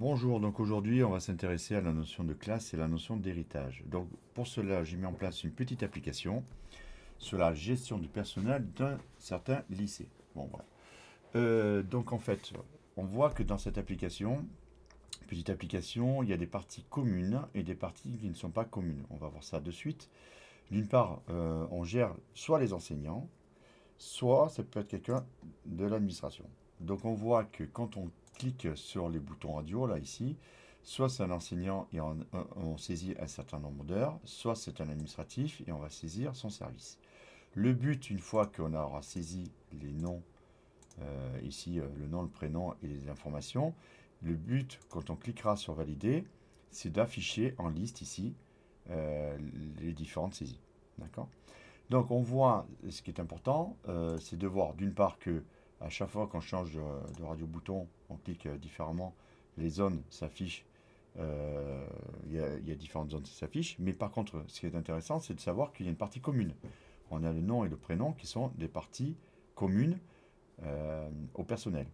Bonjour, donc aujourd'hui on va s'intéresser à la notion de classe et la notion d'héritage. Donc pour cela j'ai mis en place une petite application sur la gestion du personnel d'un certain lycée. Bon voilà. Donc en fait on voit que dans cette application, petite application, il y a des parties communes et des parties qui ne sont pas communes. On va voir ça de suite. D'une part on gère soit les enseignants, soit ça peut être quelqu'un de l'administration. Donc on voit que quand on clique sur les boutons radio, là ici, soit c'est un enseignant et on saisit un certain nombre d'heures, soit c'est un administratif et on va saisir son service. Le but, une fois qu'on aura saisi les noms, ici le nom, le prénom et les informations, le but, quand on cliquera sur valider, c'est d'afficher en liste ici les différentes saisies. D'accord ? Donc on voit, ce qui est important, c'est de voir d'une part que à chaque fois qu'on change de radio bouton, on clique différemment, les zones s'affichent, il y a différentes zones qui s'affichent, mais par contre ce qui est intéressant c'est de savoir qu'il y a une partie commune. On a le nom et le prénom qui sont des parties communes au personnel.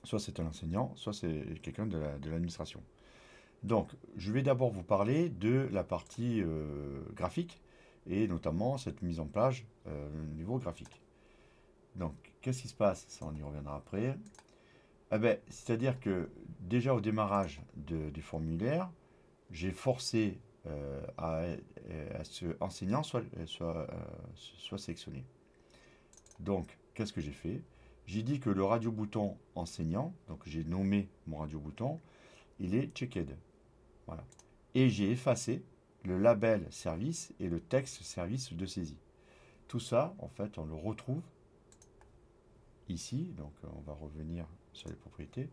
Soit c'est un enseignant, soit c'est quelqu'un de l'administration. Donc je vais d'abord vous parler de la partie graphique, et notamment cette mise en page au niveau graphique. Donc, qu'est-ce qui se passe? Ça, on y reviendra après. Ah ben, c'est-à-dire que déjà au démarrage du formulaire, j'ai forcé à ce enseignant soit sélectionné. Donc, qu'est-ce que j'ai fait? J'ai dit que le radio bouton enseignant, donc j'ai nommé mon radio bouton, il est checked. Voilà. Et j'ai effacé le label service et le texte service de saisie. Tout ça, en fait, on le retrouve ici. Donc, on va revenir sur les propriétés.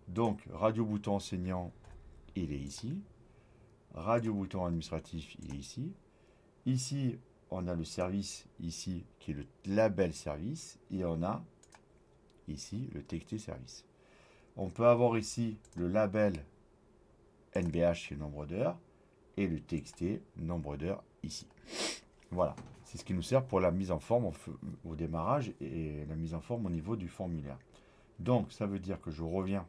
Donc, radio bouton enseignant, il est ici. Radio bouton administratif, il est ici. Ici, on a le service ici qui est le label service et on a ici le TXT service. On peut avoir ici le label NBH, c'est le nombre d'heures, et le TXT, nombre d'heures ici. Voilà, c'est ce qui nous sert pour la mise en forme au démarrage et la mise en forme au niveau du formulaire. Donc, ça veut dire que je reviens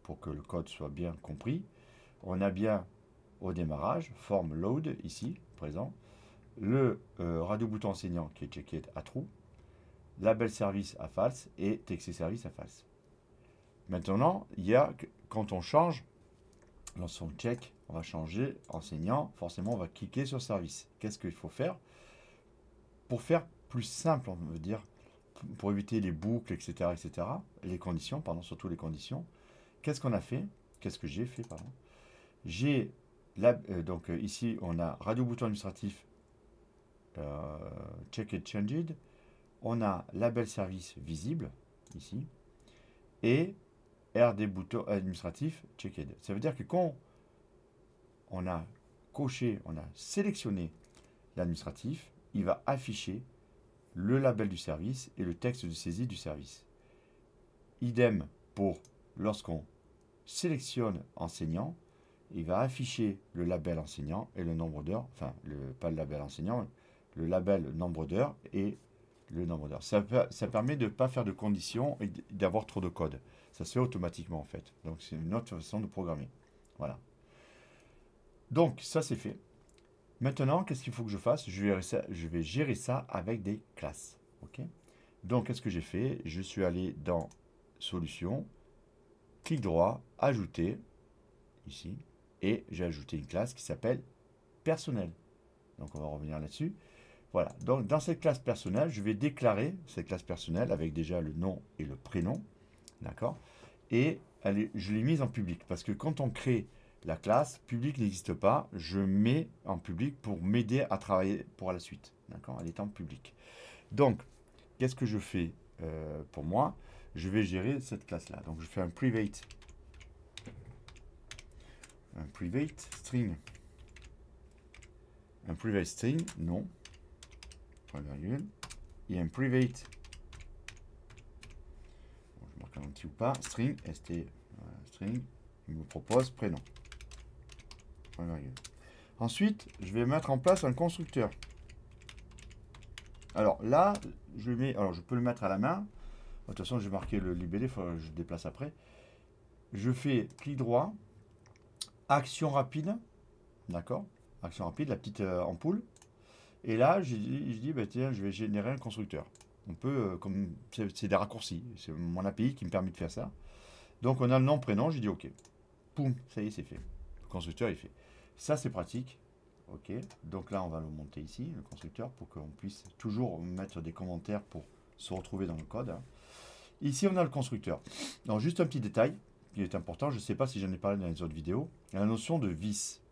pour que le code soit bien compris. On a bien au démarrage, forme load ici, présent, le radio bouton enseignant qui est checké à true, label service à false et TXT service à false. Maintenant, il y a, quand on change, lorsqu'on check, on va changer enseignant, forcément on va cliquer sur service. Qu'est-ce qu'il faut faire? Pour faire plus simple, on veut dire, pour éviter les boucles, etc., les conditions, pardon, surtout les conditions, qu'est-ce qu'on a fait? Qu'est-ce que j'ai fait, pardon? J'ai, donc ici, on a radio bouton administratif, checked changed, on a label service visible, ici, et RD bouton administratif checked. Ça veut dire que quand on a coché, on a sélectionné l'administratif, il va afficher le label du service et le texte de saisie du service. Idem pour lorsqu'on sélectionne enseignant, il va afficher le label enseignant et le nombre d'heures, enfin pas le label enseignant, le label nombre d'heures et le nombre d'heures. Ça permet de ne pas faire de conditions et d'avoir trop de code. Ça se fait automatiquement en fait. Donc c'est une autre façon de programmer. Voilà. Donc ça c'est fait. Maintenant, qu'est-ce qu'il faut que je fasse? Je vais gérer ça avec des classes. Ok. Donc qu'est-ce que j'ai fait? Je suis allé dans Solutions, clic droit, Ajouter, ici, et j'ai ajouté une classe qui s'appelle Personnel. Donc on va revenir là-dessus. Voilà, donc dans cette classe personnelle, je vais déclarer cette classe personnelle avec déjà le nom et le prénom, d'accord? Et je l'ai mise en public, parce que quand on crée la classe, public n'existe pas, je mets en public pour m'aider à travailler pour la suite, d'accord? Elle est en public. Donc, qu'est-ce que je fais pour moi? Je vais gérer cette classe-là. Donc, je fais un private string. Un private string, non. Point virgule. Et un private, bon, je marque un petit ou pas, string, st, voilà, string, il me propose prénom. Point virgule. Ensuite, je vais mettre en place un constructeur. Alors là, alors je peux le mettre à la main. De toute façon, j'ai marqué le libellé, il faut que je le déplace après. je fais clic droit, action rapide, d'accord? Action rapide, la petite ampoule. Et là, je dis, bah, tiens, je vais générer un constructeur. On peut, comme c'est des raccourcis, c'est mon API qui me permet de faire ça. Donc on a le nom, prénom, j'ai dit OK. Poum, ça y est, c'est fait. Le constructeur est fait. Ça, c'est pratique. OK. Donc là, on va le monter ici, le constructeur, pour qu'on puisse toujours mettre des commentaires pour se retrouver dans le code. Ici, on a le constructeur. Donc, juste un petit détail qui est important. Je ne sais pas si j'en ai parlé dans les autres vidéos. La notion de vis.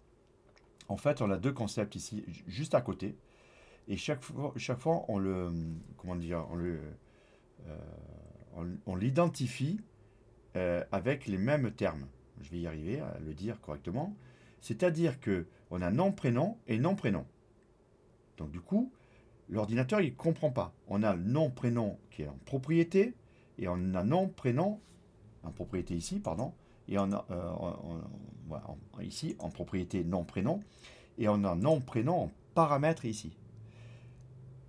En fait, on a deux concepts ici, juste à côté. Et chaque fois on le, comment dire, on l'identifie avec les mêmes termes. Je vais y arriver à le dire correctement. C'est-à-dire que on a nom, prénom et nom, prénom. Donc du coup, l'ordinateur, il ne comprend pas. On a le nom, prénom qui est en propriété, et on a nom, prénom, en propriété ici, pardon, et on a voilà, ici, en propriété, nom, prénom, et on a nom, prénom en paramètre ici.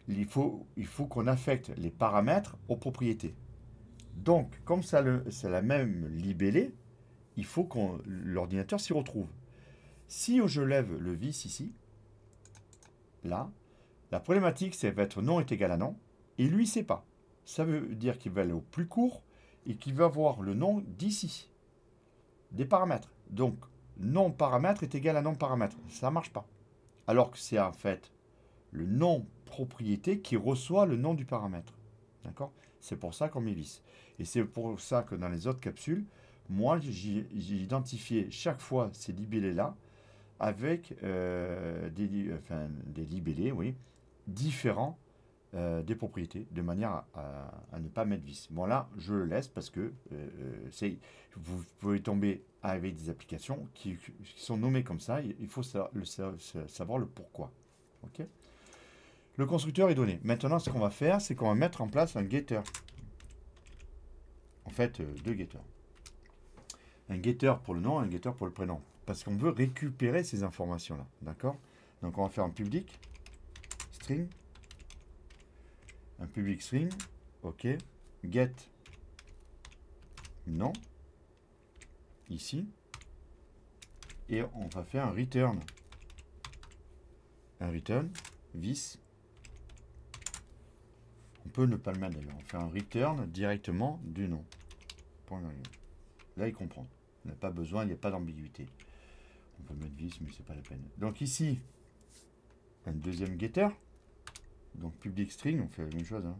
Il faut qu'on affecte les paramètres aux propriétés. Donc, comme ça, c'est la même libellé, il faut que l'ordinateur s'y retrouve. Si je lève le vis ici, là, la problématique, c'est va être nom est égal à nom, et lui, c'est pas. Ça veut dire qu'il va aller au plus court et qu'il va voir le nom d'ici, des paramètres. Donc, nom paramètre est égal à nom paramètre. Ça ne marche pas. Alors que c'est en fait le nom propriété qui reçoit le nom du paramètre. D'accord? C'est pour ça qu'on met vis. Et c'est pour ça que dans les autres capsules, moi, j'ai identifié chaque fois ces libellés-là avec des libellés, oui, différents des propriétés, de manière à ne pas mettre vis. Bon là, je le laisse parce que vous pouvez tomber avec des applications qui sont nommées comme ça. Il faut savoir le pourquoi. Ok? Le constructeur est donné. Maintenant, ce qu'on va faire, c'est qu'on va mettre en place un getter. En fait, deux getters. Un getter pour le nom et un getter pour le prénom. Parce qu'on veut récupérer ces informations-là. D'accord? Donc, on va faire un public string. Un public string. OK. Get. Non. Ici. Et on va faire un return. Un return. Vis. On peut ne pas le mettre d'ailleurs. On fait un return directement du nom. Là, il comprend. On n'a pas besoin, il n'y a pas d'ambiguïté. On peut mettre vis, mais c'est pas la peine. Donc ici, un deuxième getter. Donc public string, on fait la même chose. Hein.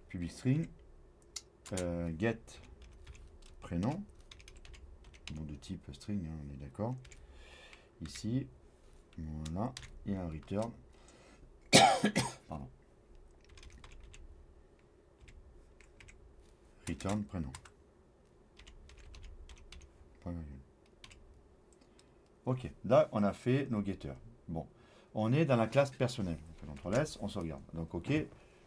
Public string, get prénom, nom de type string, hein, on est d'accord. Ici, voilà, et un return. Pardon. Return prénom. Ok, là on a fait nos getters. Bon, on est dans la classe personnelle. On fait l'entre S, on sauvegarde. Donc ok,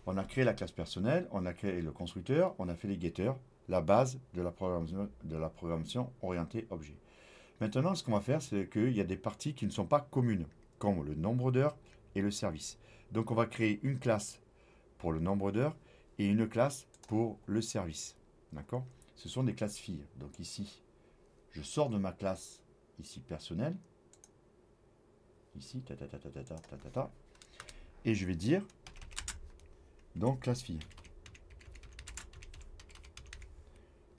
on a créé la classe personnelle, on a créé le constructeur, on a fait les getters, la base de la programmation orientée objet. Maintenant, ce qu'on va faire, c'est qu'il y a des parties qui ne sont pas communes, comme le nombre d'heures et le service. Donc on va créer une classe pour le nombre d'heures et une classe pour le service. D'accord? Ce sont des classes filles. Donc ici, je sors de ma classe ici personnelle. Ici, et je vais dire donc classe fille.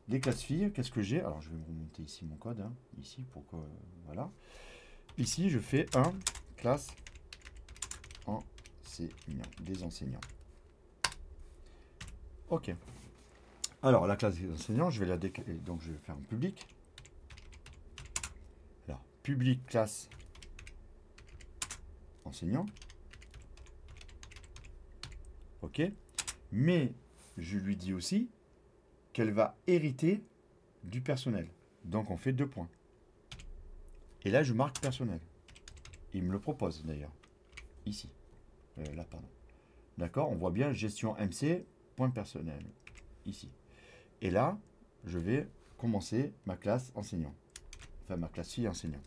Les classes filles, qu'est-ce que j'ai? Alors je vais me remonter ici mon code, hein, ici pour que voilà. Ici je fais un classe enseignant, des enseignants. Ok. Alors la classe des enseignants, je vais la décaler, donc je vais faire un public. Alors public classe enseignant. Ok. Mais je lui dis aussi qu'elle va hériter du personnel. Donc on fait 2 points. Et là je marque personnel. Il me le propose d'ailleurs. Ici. Là, pardon. D'accord, on voit bien gestion MC, point personnel. Ici. Et là, je vais commencer ma classe enseignant. Enfin, ma classe fille enseignant.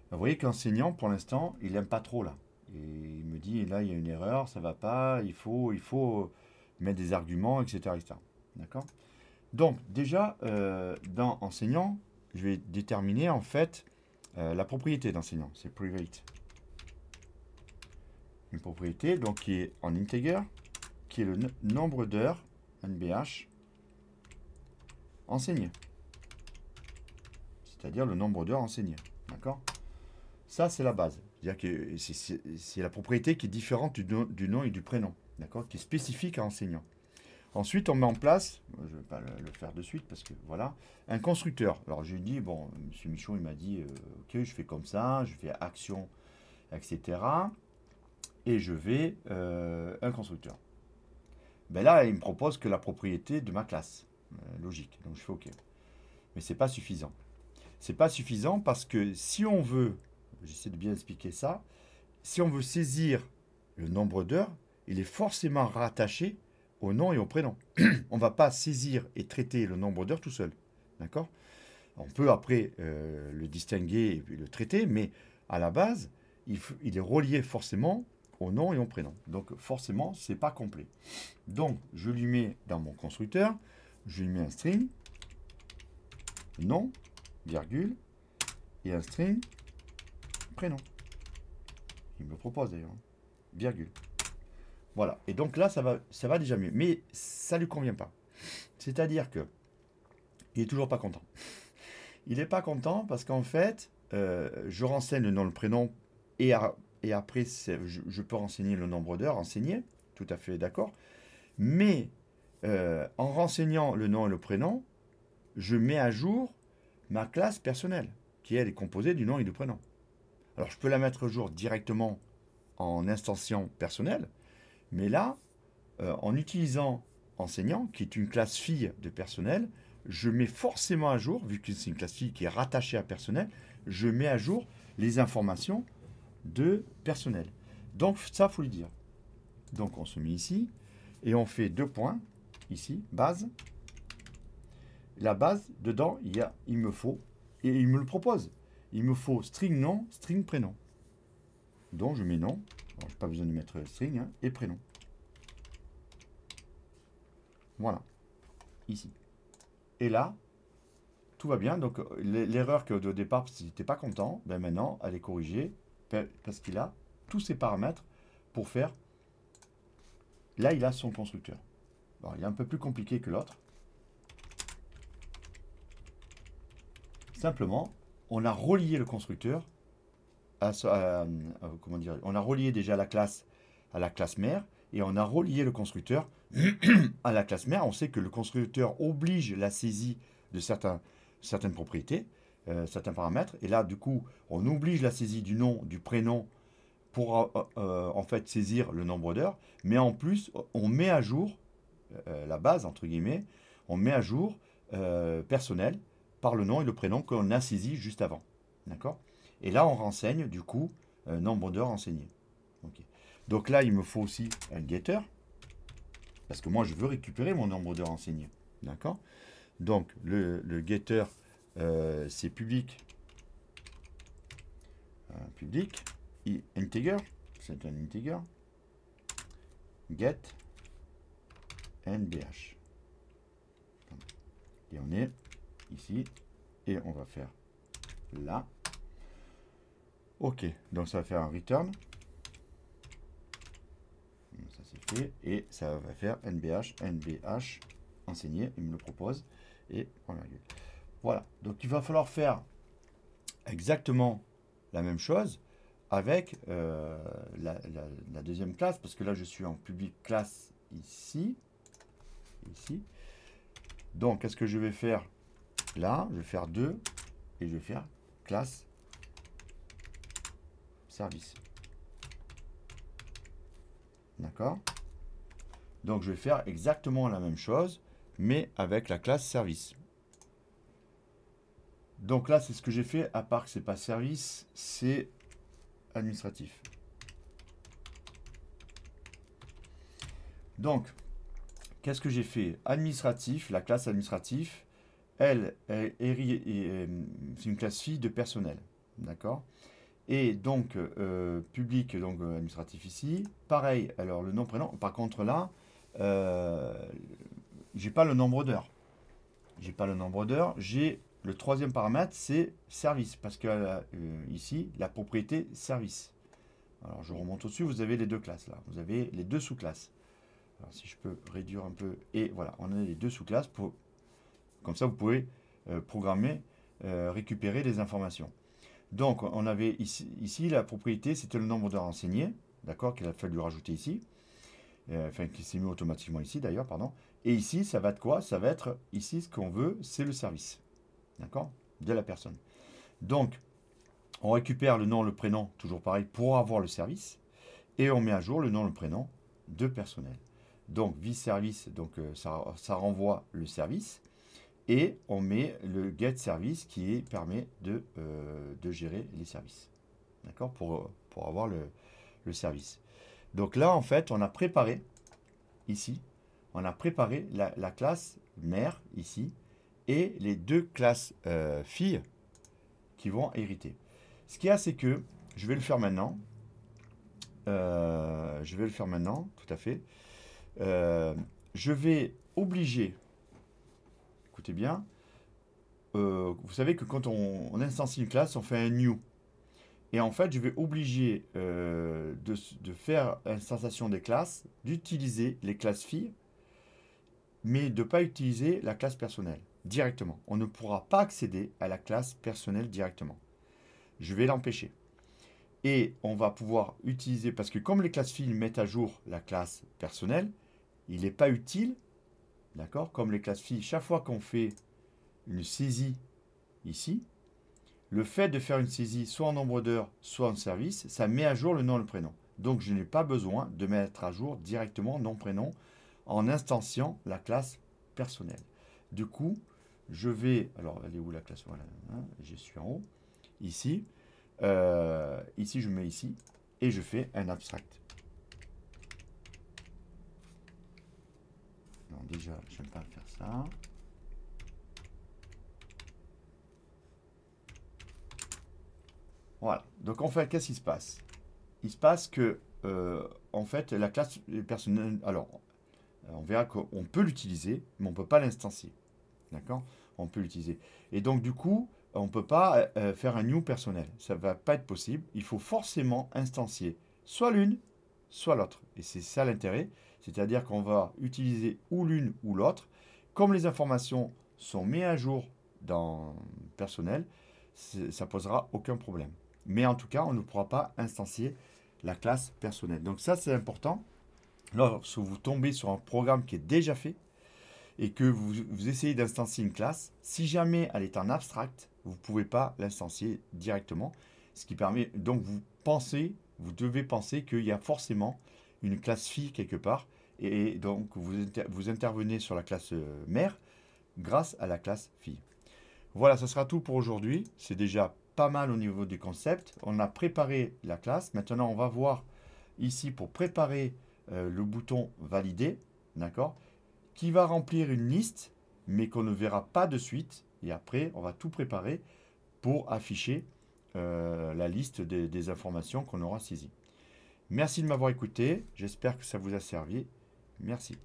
Vous voyez qu'enseignant, pour l'instant, il n'aime pas trop là. Et il me dit, là, il y a une erreur, ça va pas, il faut mettre des arguments, etc., etc. D'accord? Donc, déjà, dans enseignant, je vais déterminer en fait la propriété d'enseignant. C'est private. Une propriété donc qui est en integer, qui est le nombre d'heures, NBH, enseignées. C'est-à-dire le nombre d'heures enseignées. D'accord? Ça, c'est la base. C'est-à-dire que c'est la propriété qui est différente du nom et du prénom. D'accord? Qui est spécifique à enseignant. Ensuite, on met en place, je ne vais pas le faire de suite parce que voilà, un constructeur. Alors, je lui dis, bon, M. Michon, il m'a dit, ok, je fais comme ça, je fais action, etc. Et je vais un constructeur. Ben là, il me propose que la propriété de ma classe. Logique. Donc, je fais ok. Mais ce n'est pas suffisant. C'est pas suffisant parce que si on veut, j'essaie de bien expliquer ça, si on veut saisir le nombre d'heures, il est forcément rattaché au nom et au prénom. On ne va pas saisir et traiter le nombre d'heures tout seul. D'accord? On peut après le distinguer et puis le traiter, mais à la base, il est relié forcément au nom et au prénom. Donc forcément, ce n'est pas complet. Donc je lui mets dans mon constructeur, je lui mets un string, nom, virgule, et un string, prénom. Il me le propose d'ailleurs, virgule. Voilà. Et donc là, ça va déjà mieux. Mais ça ne lui convient pas. C'est-à-dire que il est toujours pas content. Il n'est pas content parce qu'en fait, je renseigne le nom, le prénom, et après, je peux renseigner le nombre d'heures enseignées. Tout à fait d'accord. Mais en renseignant le nom et le prénom, je mets à jour ma classe personnelle, qui elle est composée du nom et du prénom. Alors je peux la mettre à jour directement en instantiant personnelle, mais là, en utilisant enseignant, qui est une classe fille de personnel, je mets forcément à jour, vu que c'est une classe fille qui est rattachée à personnel, je mets à jour les informations de personnel. Donc ça, il faut lui dire. Donc on se met ici, et on fait 2 points, ici, base. La base, dedans, il me faut, et il me le propose, il me faut string nom, string prénom. Donc je mets nom, je n'ai pas besoin de mettre string, hein, et prénom. Voilà, ici. Et là, tout va bien. Donc l'erreur qu'au départ, si n'était pas content, ben maintenant, elle est corrigée parce qu'il a tous ses paramètres pour faire. Là, il a son constructeur. Bon, il est un peu plus compliqué que l'autre. Simplement, on a relié le constructeur comment dire, on a relié déjà la classe à la classe mère et on a relié le constructeur à la classe mère. On sait que le constructeur oblige la saisie de certaines propriétés, certains paramètres. Et là, du coup, on oblige la saisie du nom, du prénom pour en fait saisir le nombre d'heures. Mais en plus, on met à jour la base, entre guillemets, on met à jour personnel par le nom et le prénom qu'on a saisi juste avant. D'accord? Et là, on renseigne, du coup, nombre d'heures enseignées. Okay. Donc là, il me faut aussi un getter, parce que moi, je veux récupérer mon nombre d'heures enseignées. D'accord? Donc, le getter, c'est public, public, integer, c'est un integer, get, NBH. Et on est ici, et on va faire là. Ok, donc ça va faire un return. Ça c'est fait. Et ça va faire NBH, NBH, enseigné, il me le propose. Et voilà. Donc il va falloir faire exactement la même chose avec la deuxième classe, parce que là je suis en public classe ici. Ici. Donc qu'est-ce que je vais faire là? Je vais faire 2 et je vais faire classe service. D'accord? Donc je vais faire exactement la même chose, mais avec la classe service. Donc là, c'est ce que j'ai fait, à part que c'est pas service, c'est administratif. Donc, qu'est-ce que j'ai fait? Administratif, la classe administratif, elle, c'est une classe fille de personnel. D'accord? Et donc, public, donc administratif ici. Pareil, alors le nom, prénom. Par contre là, j'ai pas le nombre d'heures. J'ai pas le nombre d'heures. J'ai le troisième paramètre, c'est service, parce que ici, la propriété service. Alors je remonte au-dessus, vous avez les deux classes là. Vous avez les deux sous-classes. Alors si je peux réduire un peu, et voilà, on a les deux sous-classes. Comme ça, vous pouvez programmer, récupérer les informations. Donc, on avait ici la propriété, c'était le nombre d'heures enseignées, d'accord, qu'il a fallu rajouter ici, enfin, qui s'est mis automatiquement ici d'ailleurs, pardon. Et ici, ça va être quoi? Ça va être, ici, ce qu'on veut, c'est le service, d'accord, de la personne. Donc, on récupère le nom, le prénom, toujours pareil, pour avoir le service, et on met à jour le nom, le prénom de personnel. Donc, service, donc ça renvoie le service, et on met le get service qui permet de gérer les services, d'accord, pour avoir le service. Donc là, en fait, on a préparé, ici, on a préparé la classe mère, ici, et les deux classes filles qui vont hériter. Ce qu'il y a, c'est que, je vais le faire maintenant, tout à fait. Je vais obliger, écoutez bien, vous savez que quand on instancie une classe, on fait un new. Et en fait, je vais obliger de faire l'instanciation des classes, d'utiliser les classes filles, mais de ne pas utiliser la classe personnelle directement. On ne pourra pas accéder à la classe personnelle directement. Je vais l'empêcher. Et on va pouvoir utiliser, parce que comme les classes filles mettent à jour la classe personnelle, il n'est pas utile, d'accord, comme les classes filles, chaque fois qu'on fait une saisie ici, le fait de faire une saisie soit en nombre d'heures, soit en service, ça met à jour le nom et le prénom. Donc je n'ai pas besoin de mettre à jour directement nom, prénom en instanciant la classe personnelle. Du coup, je vais... Alors, elle est où la classe? Voilà, hein, je suis en haut. Ici. Ici, je mets ici. Et je fais un abstract. Non, déjà, je n'aime pas faire ça. Voilà. Donc, en fait, qu'est-ce qui se passe? Il se passe que, en fait, la classe personnelle... Alors, on verra qu'on peut l'utiliser, mais on ne peut pas l'instancier. D'accord? On peut l'utiliser. Et donc, du coup, on ne peut pas faire un new personnel. Ça ne va pas être possible. Il faut forcément instancier soit l'une, soit l'autre. Et c'est ça l'intérêt. C'est-à-dire qu'on va utiliser ou l'une ou l'autre. Comme les informations sont mises à jour dans personnel, ça ne posera aucun problème. Mais en tout cas, on ne pourra pas instancier la classe personnelle. Donc ça, c'est important. Lorsque vous tombez sur un programme qui est déjà fait et que vous essayez d'instancier une classe, si jamais elle est en abstract, vous ne pouvez pas l'instancier directement. Ce qui permet, donc vous devez penser qu'il y a forcément une classe fille quelque part. Et donc vous intervenez sur la classe mère grâce à la classe fille. Voilà, ce sera tout pour aujourd'hui. C'est déjà pas mal au niveau du concept. On a préparé la classe. Maintenant, on va voir ici pour préparer le bouton valider, d'accord, qui va remplir une liste, mais qu'on ne verra pas de suite. Et après, on va tout préparer pour afficher la liste des informations qu'on aura saisies. Merci de m'avoir écouté. J'espère que ça vous a servi. Merci.